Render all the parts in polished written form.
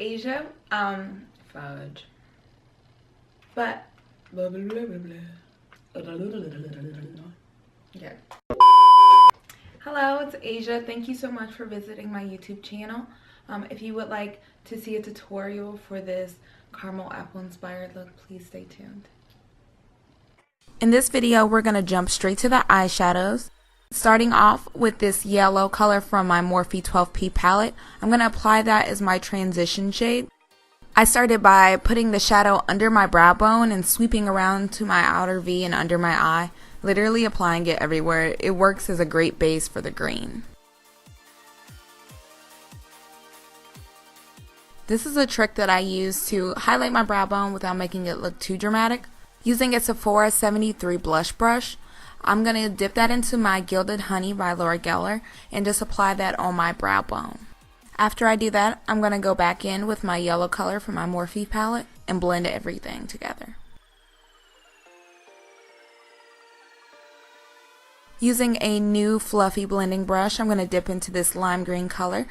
Aysia. Fudge. But blah, blah, blah, blah, blah. Yeah. Hello, it's Aysia. Thank you so much for visiting my YouTube channel. If you would like to see a tutorial for this caramel apple inspired look, please stay tuned. In this video, we're going to jump straight to the eyeshadows. Starting off with this yellow color from my Morphe 12P palette, I'm going to apply that as my transition shade. I started by putting the shadow under my brow bone and sweeping around to my outer V and under my eye, literally applying it everywhere. It works as a great base for the green. This is a trick that I use to highlight my brow bone without making it look too dramatic. Using a Sephora 73 blush brush, I'm going to dip that into my Gilded Honey by Laura Geller and just apply that on my brow bone. After I do that, I'm going to go back in with my yellow color from my Morphe palette and blend everything together. Using a new fluffy blending brush, I'm going to dip into this lime green color.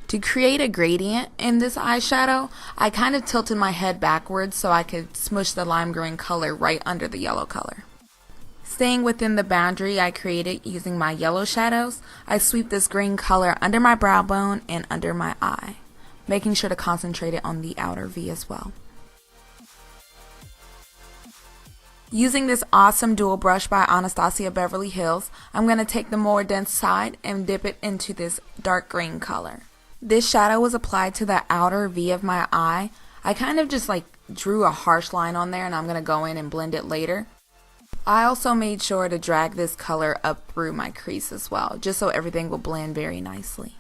To create a gradient in this eyeshadow, I kind of tilted my head backwards so I could smush the lime green color right under the yellow color. Staying within the boundary I created using my yellow shadows, I sweep this green color under my brow bone and under my eye, making sure to concentrate it on the outer V as well. Using this awesome dual brush by Anastasia Beverly Hills, I'm going to take the more dense side and dip it into this dark green color. This shadow was applied to the outer V of my eye. I kind of just drew a harsh line on there and I'm going to go in and blend it later. I also made sure to drag this color up through my crease as well, just so everything will blend very nicely.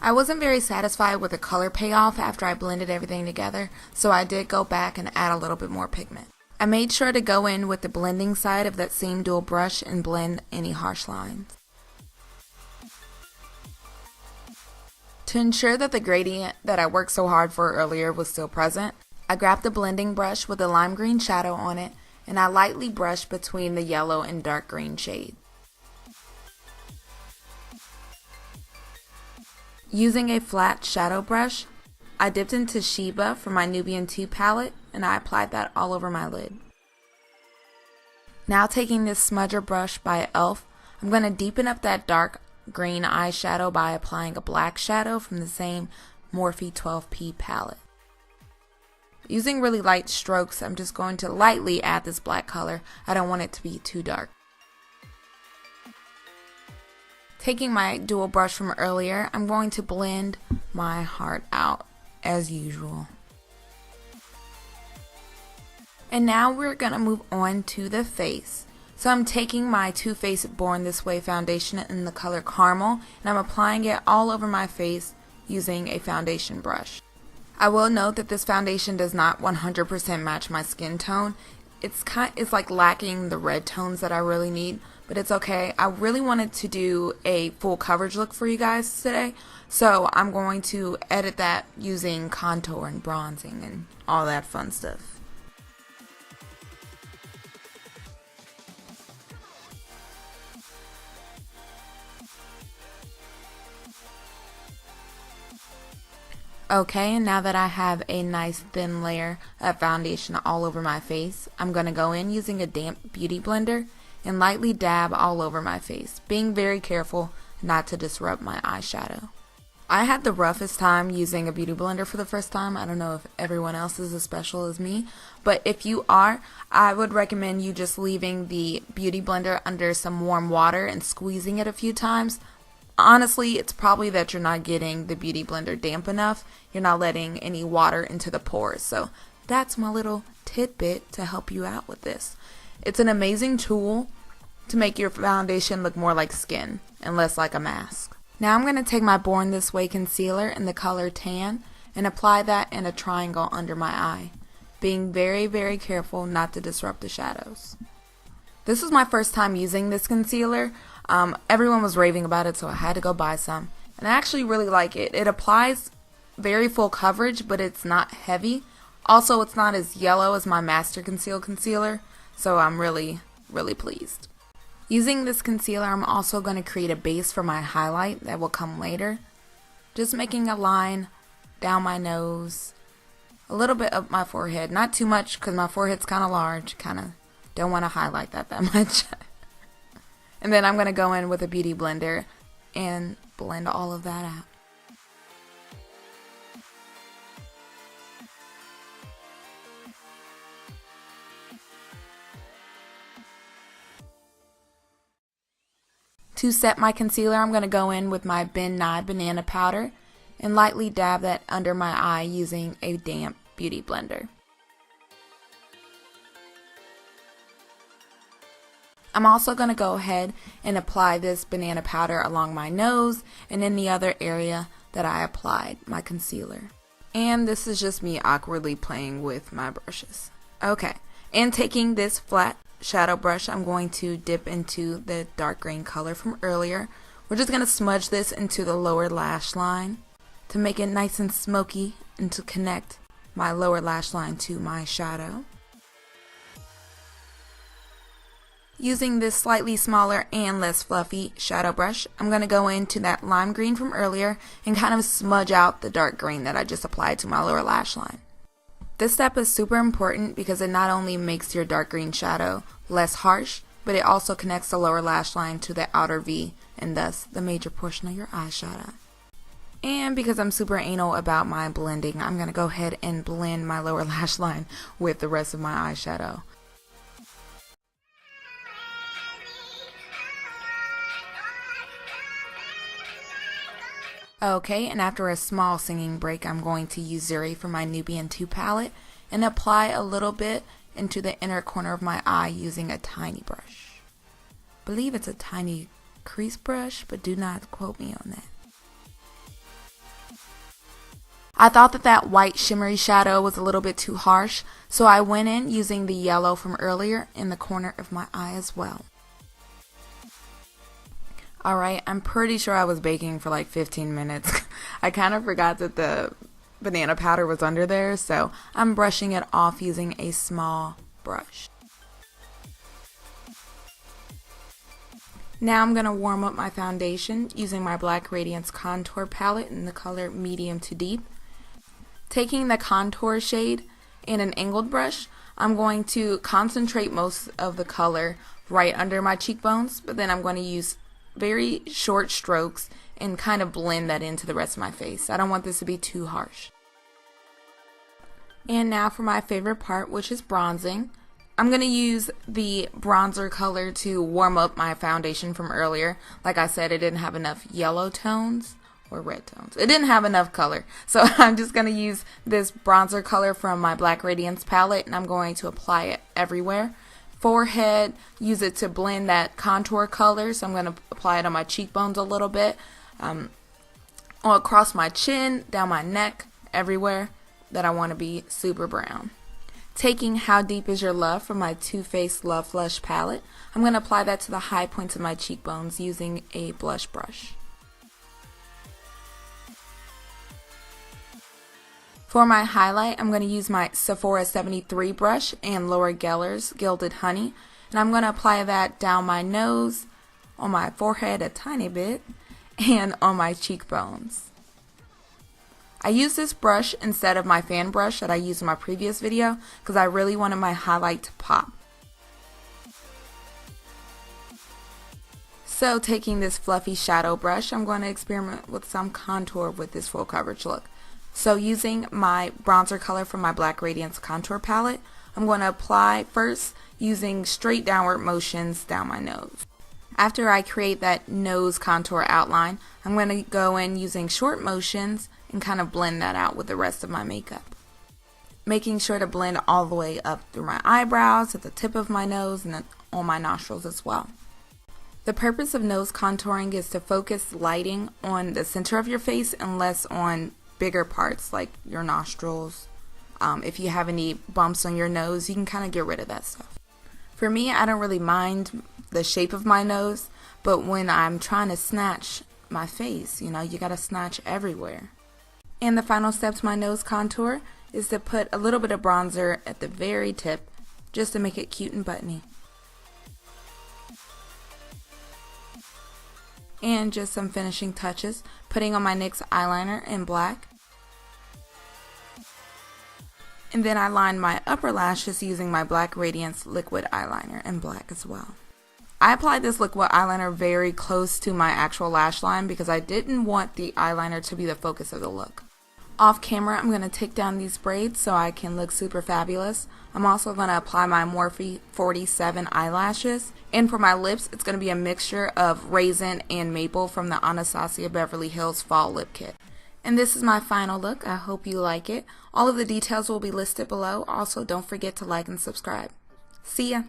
I wasn't very satisfied with the color payoff after I blended everything together, so I did go back and add a little bit more pigment. I made sure to go in with the blending side of that same dual brush and blend any harsh lines. To ensure that the gradient that I worked so hard for earlier was still present, I grabbed the blending brush with a lime green shadow on it and I lightly brushed between the yellow and dark green shades. Using a flat shadow brush, I dipped into Sheeba from my Nubian 2 palette and I applied that all over my lid. Now taking this smudger brush by e.l.f., I'm going to deepen up that dark green eyeshadow by applying a black shadow from the same Morphe 12P palette. Using really light strokes, I'm just going to lightly add this black color. I don't want it to be too dark. Taking my dual brush from earlier, I'm going to blend my heart out as usual. And now we're going to move on to the face. So I'm taking my Too Faced Born This Way foundation in the color Caramel and I'm applying it all over my face using a foundation brush. I will note that this foundation does not 100% match my skin tone. It's like lacking the red tones that I really need, but it's okay. I really wanted to do a full coverage look for you guys today, so I'm going to edit that using contour and bronzing and all that fun stuff. Okay, and now that I have a nice thin layer of foundation all over my face, I'm going to go in using a damp beauty blender and lightly dab all over my face, being very careful not to disrupt my eyeshadow. I had the roughest time using a beauty blender for the first time. I don't know if everyone else is as special as me, but if you are, I would recommend you just leaving the beauty blender under some warm water and squeezing it a few times. Honestly, it's probably that you're not getting the beauty blender damp enough. You're not letting any water into the pores. So that's my little tidbit to help you out with this. It's an amazing tool to make your foundation look more like skin and less like a mask. Now I'm going to take my Born This Way concealer in the color Tan and apply that in a triangle under my eye, being very, very careful not to disrupt the shadows. This was my first time using this concealer. Everyone was raving about it, so I had to go buy some. And I actually really like it. It applies very full coverage, but it's not heavy. Also, it's not as yellow as my Master Conceal concealer, so I'm really, really pleased. Using this concealer, I'm also going to create a base for my highlight that will come later. Just making a line down my nose, a little bit up my forehead. Not too much because my forehead's kind of large. Kind of don't want to highlight that much. And then I'm going to go in with a beauty blender and blend all of that out. To set my concealer, I'm going to go in with my Ben Nye banana powder and lightly dab that under my eye using a damp beauty blender. I'm also going to go ahead and apply this banana powder along my nose and in the other area that I applied my concealer. And this is just me awkwardly playing with my brushes. Okay, and taking this flat shadow brush, I'm going to dip into the dark green color from earlier. We're just going to smudge this into the lower lash line to make it nice and smoky and to connect my lower lash line to my shadow. Using this slightly smaller and less fluffy shadow brush, I'm going to go into that lime green from earlier and kind of smudge out the dark green that I just applied to my lower lash line. This step is super important because it not only makes your dark green shadow less harsh, but it also connects the lower lash line to the outer V and thus the major portion of your eyeshadow. And because I'm super anal about my blending, I'm going to go ahead and blend my lower lash line with the rest of my eyeshadow. Okay, and after a small singing break, I'm going to use Zuri for my Nubian 2 palette and apply a little bit into the inner corner of my eye using a tiny brush. I believe it's a tiny crease brush, but do not quote me on that. I thought that white shimmery shadow was a little bit too harsh, so I went in using the yellow from earlier in the corner of my eye as well. Alright, I'm pretty sure I was baking for like 15 minutes. I kind of forgot that the banana powder was under there, so I'm brushing it off using a small brush. Now I'm going to warm up my foundation using my Black Radiance contour palette in the color medium to deep. Taking the contour shade in an angled brush, I'm going to concentrate most of the color right under my cheekbones, but then I'm going to use very short strokes and kind of blend that into the rest of my face. I don't want this to be too harsh. And now for my favorite part, which is bronzing. I'm going to use the bronzer color to warm up my foundation from earlier. Like I said, it didn't have enough yellow tones or red tones. It didn't have enough color. So I'm just going to use this bronzer color from my Black Radiance palette and I'm going to apply it everywhere. Forehead, use it to blend that contour color, so I'm going to apply it on my cheekbones a little bit, across my chin, down my neck, everywhere that I want to be super brown. Taking How Deep Is Your Love from my Too Faced Love Flush palette, I'm going to apply that to the high points of my cheekbones using a blush brush. For my highlight, I'm going to use my Sephora 73 brush and Laura Geller's Gilded Honey. And I'm going to apply that down my nose, on my forehead a tiny bit, and on my cheekbones. I use this brush instead of my fan brush that I used in my previous video because I really wanted my highlight to pop. So taking this fluffy shadow brush, I'm going to experiment with some contour with this full coverage look. So using my bronzer color from my Black Radiance contour palette, I'm going to apply first using straight downward motions down my nose. After I create that nose contour outline, I'm going to go in using short motions and kind of blend that out with the rest of my makeup. Making sure to blend all the way up through my eyebrows, at the tip of my nose, and then on my nostrils as well. The purpose of nose contouring is to focus lighting on the center of your face and less on bigger parts like your nostrils. If you have any bumps on your nose, you can kind of get rid of that stuff. For me, I don't really mind the shape of my nose, but when I'm trying to snatch my face, you gotta snatch everywhere. And the final step to my nose contour is to put a little bit of bronzer at the very tip just to make it cute and buttony. and just some finishing touches, putting on my NYX eyeliner in black. And then I lined my upper lashes using my black Radiance liquid eyeliner in black as well. I applied this liquid eyeliner very close to my actual lash line because I didn't want the eyeliner to be the focus of the look. Off camera, I'm going to take down these braids so I can look super fabulous. I'm also going to apply my Morphe 47 eyelashes. And for my lips, it's going to be a mixture of raisin and maple from the Anastasia Beverly Hills Fall Lip Kit. And this is my final look. I hope you like it. All of the details will be listed below. Also, don't forget to like and subscribe. See ya!